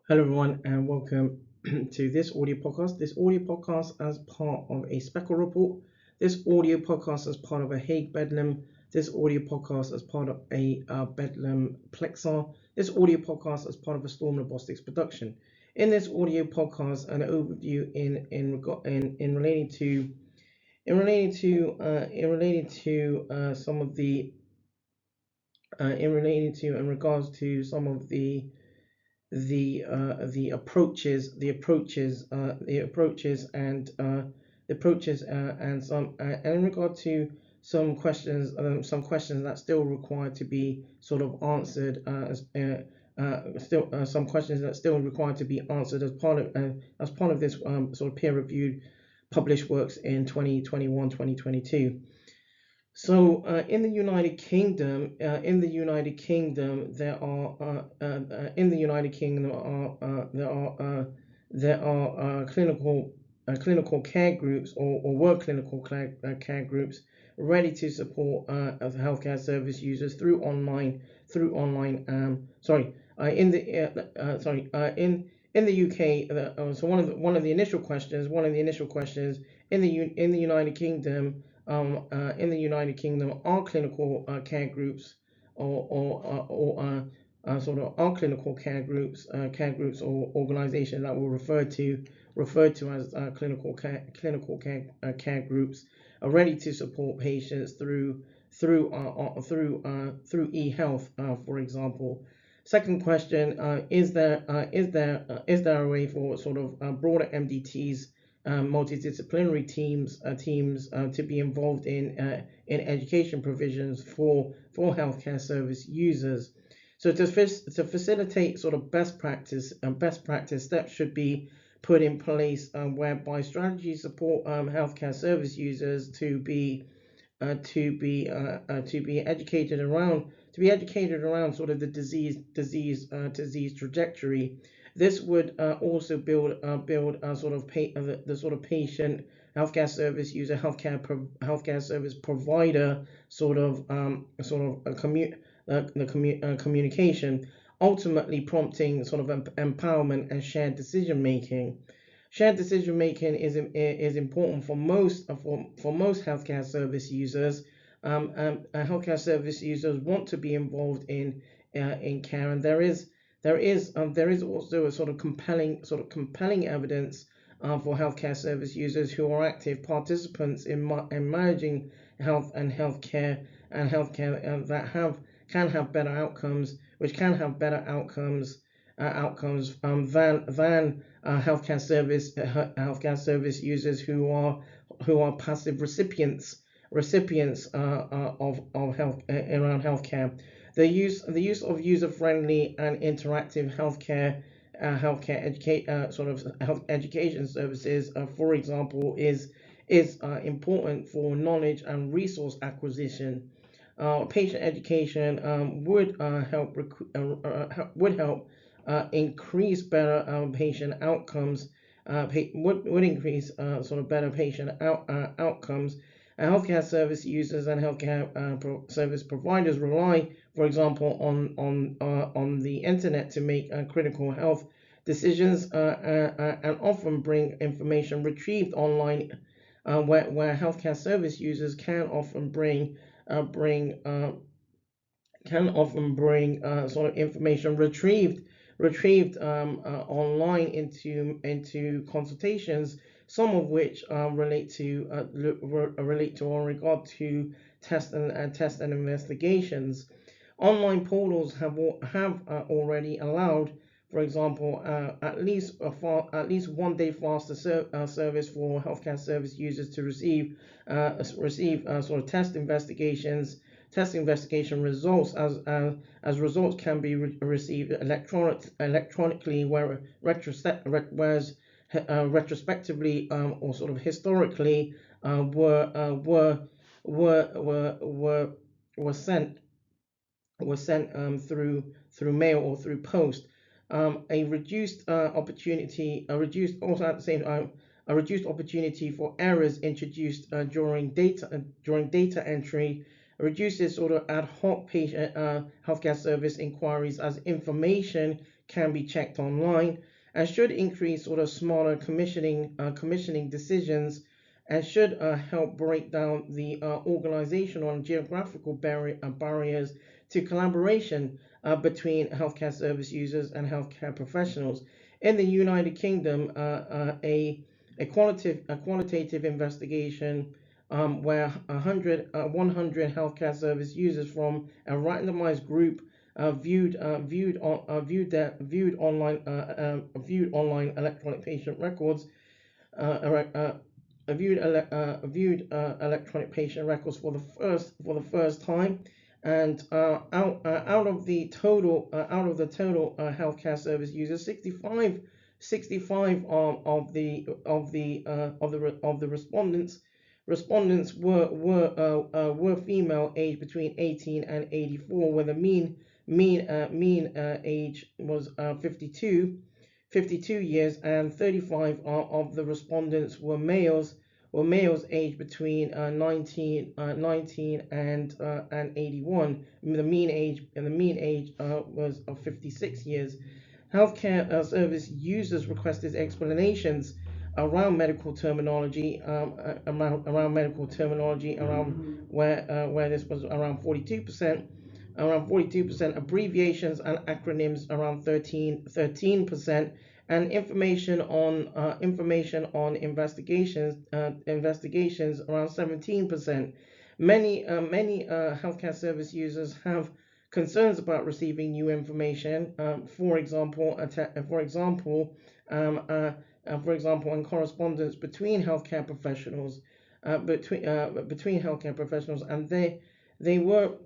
Hello, everyone, and welcome to this audio podcast. This audio podcast as part of a Speckle report. This audio podcast as part of a Heighe Bedlam. This audio podcast as part of a Bedlam Plexar. This audio podcast as part of a Storm Robotics production. In this audio podcast, an overview in relating to some of the in regards to some of the approaches, and and in regard to some questions that still require to be sort of answered, still some questions that still require to be answered as part of this sort of peer-reviewed published works in 2021-2022. So there are in the United Kingdom there are clinical care groups or were clinical care groups ready to support healthcare service users through online in the sorry in the UK. So one of the initial questions in the United Kingdom, are clinical care groups or sort of are clinical care groups or organizations that were referred to as care groups are ready to support patients through e-health, for example. Second question: is there a way for sort of broader MDTs, multidisciplinary teams to be involved in education provisions for healthcare service users? So to facilitate sort of best practice steps should be put in place, whereby strategies support healthcare service users to be educated around sort of the disease trajectory. This would also build sort of the sort of patient healthcare service user healthcare service provider sort of a communication, ultimately prompting sort of empowerment and shared decision making. Shared decision making is important for most healthcare service users. Healthcare service users want to be involved in care, and there is also a sort of compelling evidence for healthcare service users who are active participants in managing healthcare that can have better outcomes, which can have better outcomes than healthcare service users who are passive recipients of health around healthcare. The use of user-friendly and interactive health education services, for example, is important for knowledge and resource acquisition. Patient education would help increase better patient outcomes. Would increase sort of better patient outcomes. Healthcare service users and healthcare service providers rely, for example, on the internet to make critical health decisions, and often bring information retrieved online, where healthcare service users bring can often bring sort of information retrieved online into consultations, some of which relate to or regard to test and investigations. Online portals have already allowed, for example, at least 1 day faster service for healthcare service users to receive sort of test investigation results, as results can be received electronically, whereas retrospectively, or sort of historically, were sent through mail or through post. A reduced opportunity a reduced also at the same time a reduced opportunity for errors introduced during data entry reduces sort of ad hoc patient healthcare service inquiries, as information can be checked online, and should increase sort of smaller commissioning decisions, and should help break down the organizational and geographical barriers to collaboration between healthcare service users and healthcare professionals. In the United Kingdom, a qualitative investigation where 100 healthcare service users from a randomized group viewed online electronic patient records uh, uh, electronic patient records for the first time, and out of the total healthcare service users, 65 of the respondents were female, aged between 18 and 84, where the mean age was 52 years, and 35 of the respondents were males aged between 19 and 81. The mean age was of 56 years. Healthcare service users requested explanations around medical terminology, around where this was around 42%, abbreviations and acronyms around 13%, and information on investigations around 17%. Many healthcare service users have concerns about receiving new information. For example, in correspondence between healthcare professionals, and they were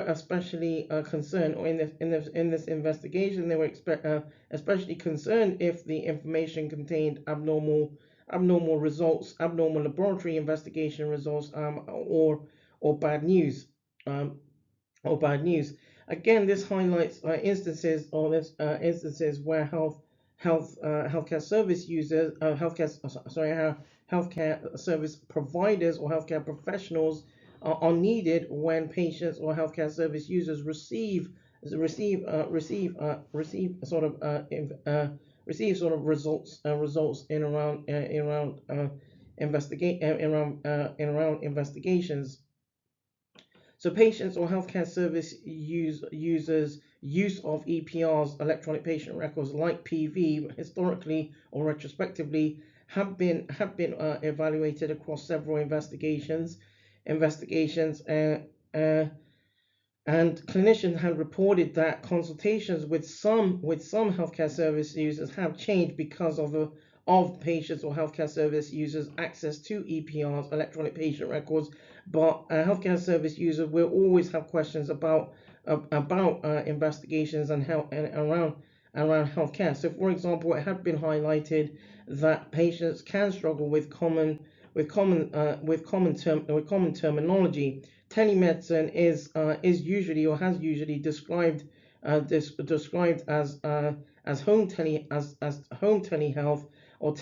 especially concerned, or in this investigation, they were especially concerned if the information contained abnormal results, abnormal laboratory investigation results, or bad news. Um, or bad news. Again, this highlights instances where healthcare service users, healthcare service providers or healthcare professionals are needed when patients or healthcare service users receive sort of results in around investigations. So patients or healthcare service users' use of EPRs, electronic patient records, like PV, historically or retrospectively, have been evaluated across several investigations, and clinicians have reported that consultations with some healthcare service users have changed because of patients or healthcare service users' access to EPRs, electronic patient records. But a healthcare service user will always have questions about investigations and health and around healthcare. So, for example, it had been highlighted that patients can struggle with common terminology. Telemedicine is usually, or has usually, described as home telehealth, or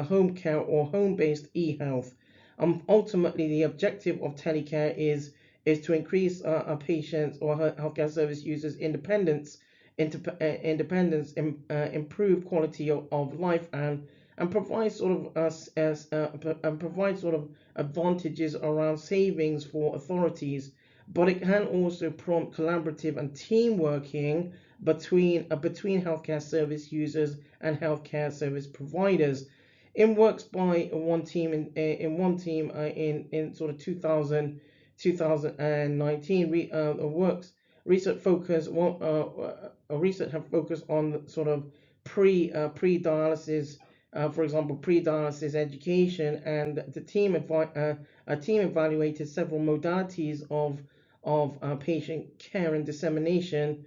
home care, or home-based e-health. Ultimately, the objective of telecare is to increase a patient's or healthcare service users' improve quality of life, and provide sort of advantages around savings for authorities. But it can also prompt collaborative and team working between healthcare service users and healthcare service providers. In works by in sort of 2019, works research focus research have focused on sort of pre-dialysis, for example, pre-dialysis education, and a team evaluated several modalities of patient care and dissemination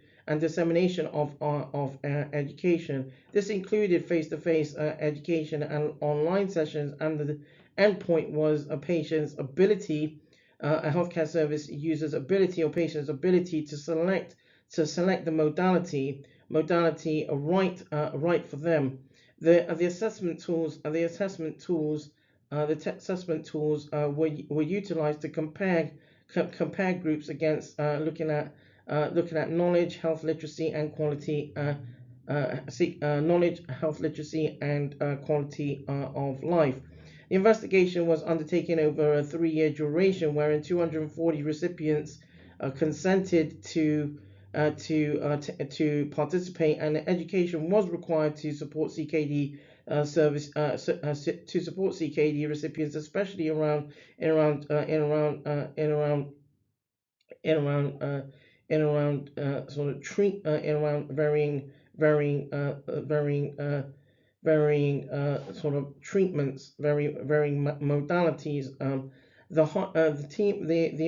of education. This included face-to-face education and online sessions, and the endpoint was a patient's ability, a healthcare service user's ability, or patient's ability to select the modality right for them. The assessment tools were utilized to compare groups against looking at knowledge, health literacy, and knowledge, health literacy, and quality of life. The investigation was undertaken over a 3-year duration, wherein 240 recipients consented to participate, and education was required to support CKD to support CKD recipients, especially around in around in around in around in around in around sort of treat in around varying sort of treatments, varying modalities. The team, the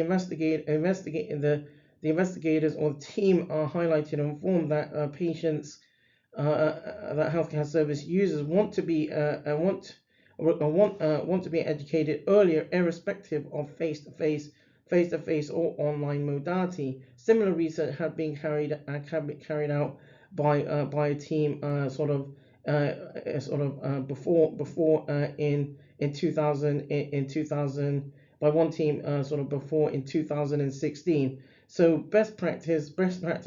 investigators or the team are highlighted and informed that patients that healthcare service users want to be want to be educated earlier, irrespective of face-to-face or online modality. Similar research had been carried out by a team before in 2000 by one team before in 2016. So best practice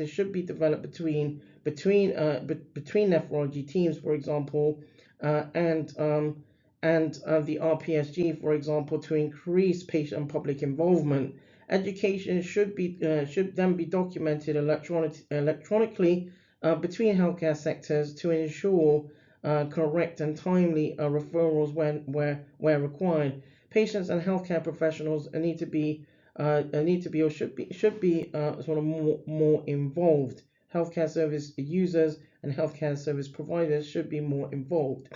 should be developed between nephrology teams, for example, and the RPSG, for example, to increase patient and public involvement. Education should then be documented electronically between healthcare sectors to ensure correct and timely referrals where required. Patients and healthcare professionals need to be or should be sort of more involved. Healthcare service users and healthcare service providers should be more involved.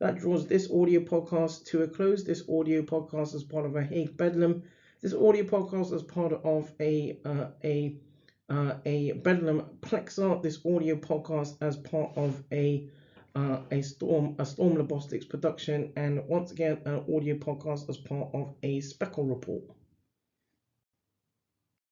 That draws this audio podcast to a close. This audio podcast is part of a Heighe Bedlam. This audio podcast is part of a Bedlam Plexar. This audio podcast as part of a Storm Logistics production, and once again, an audio podcast as part of a Speckle report.